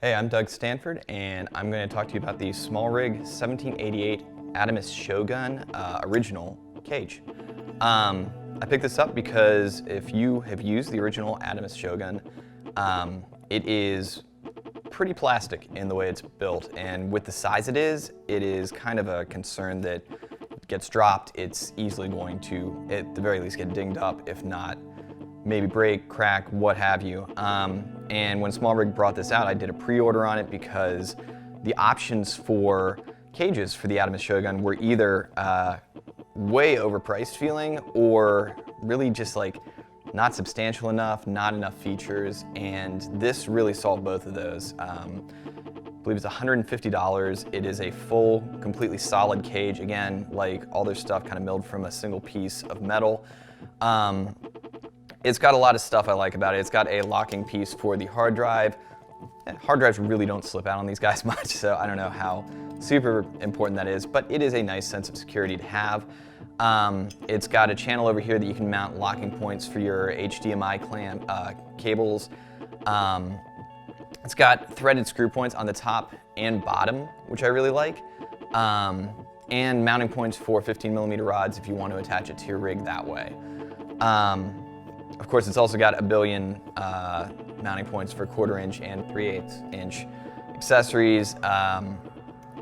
Hey, I'm Doug Stanford, and I'm going to talk to you about the SmallRig 1788 Atomos Shogun original cage. I picked this up because if you have used the original Atomos Shogun, it is pretty plastic in the way it's built, and with the size it is kind of a concern that it gets dropped, it's easily going to, at the very least, get dinged up, if not maybe break, crack, what have you. And when SmallRig brought this out, I did a pre-order on it because the options for cages for the Atomos Shogun were either way overpriced feeling or really just like not substantial enough, not enough features, and this really solved both of those. I believe it's $150. It is a full, completely solid cage. Again, like all their stuff kind of milled from a single piece of metal. It's got a lot of stuff I like about it. It's got a locking piece for the hard drive. Hard drives really don't slip out on these guys much, so I don't know how super important that is, but it is a nice sense of security to have. It's got a channel over here that you can mount locking points for your HDMI cables. It's got threaded screw points on the top and bottom, which I really like, and mounting points for 15mm rods if you want to attach it to your rig that way. Of course, it's also got a billion mounting points for 1/4 inch and 3/8 inch accessories.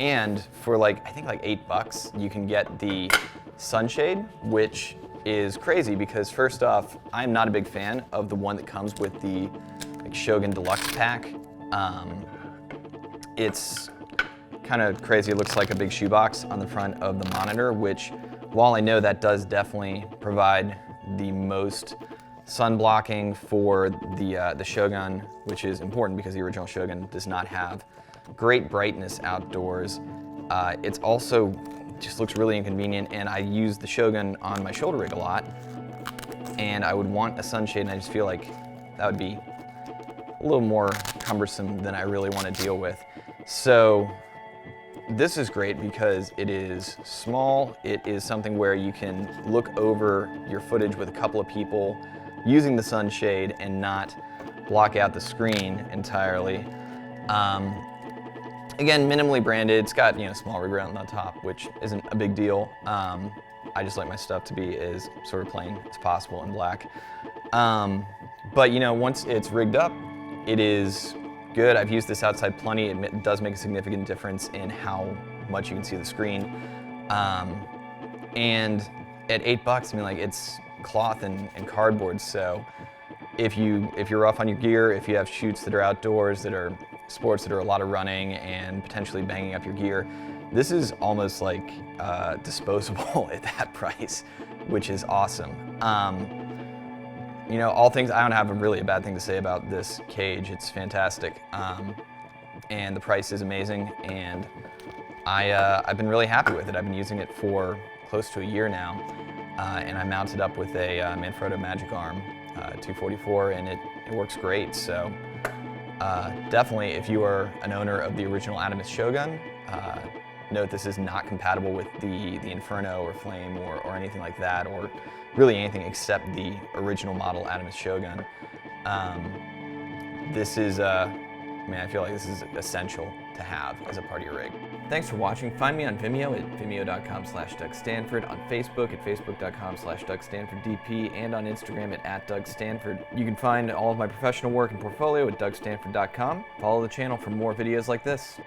And for like, I think like $8, you can get the sunshade, which is crazy because first off, I'm not a big fan of the one that comes with the like, Shogun Deluxe pack. It's kind of crazy. It looks like a big shoebox on the front of the monitor, which while I know that does definitely provide the most sun blocking for the Shogun, which is important because the original Shogun does not have great brightness outdoors. It's also just looks really inconvenient, and I use the Shogun on my shoulder rig a lot, and I would want a sunshade, and I just feel like that would be a little more cumbersome than I really want to deal with. So this is great because it is small. It is something where you can look over your footage with a couple of people using the sunshade and not block out the screen entirely. Again, minimally branded. It's got, SmallRig on the top, which isn't a big deal. I just like my stuff to be as sort of plain as possible in black. But once it's rigged up, it is good. I've used this outside plenty. It does make a significant difference in how much you can see the screen. And at $8, I mean, like, it's cloth and cardboard, so if you're rough on your gear, if you have shoots that are outdoors, that are sports that are a lot of running and potentially banging up your gear, this is almost like disposable at that price, which is awesome. All things, I don't have really a bad thing to say about this cage. It's fantastic, and the price is amazing, and I've been really happy with it. I've been using it for close to a year now, and I mounted up with a Manfrotto Magic Arm 244, and it works great. So definitely, if you are an owner of the original Atomos Shogun, note this is not compatible with the Inferno or Flame or anything like that, or really anything except the original model Atomos Shogun. This is, I feel like this is essential to have as a part of your rig. Thanks for watching. Find me on Vimeo at vimeo.com/DougStanford, on Facebook at facebook.com/DougStanfordDP, and on Instagram at @DougStanford. You can find all of my professional work and portfolio at DougStanford.com. Follow the channel for more videos like this.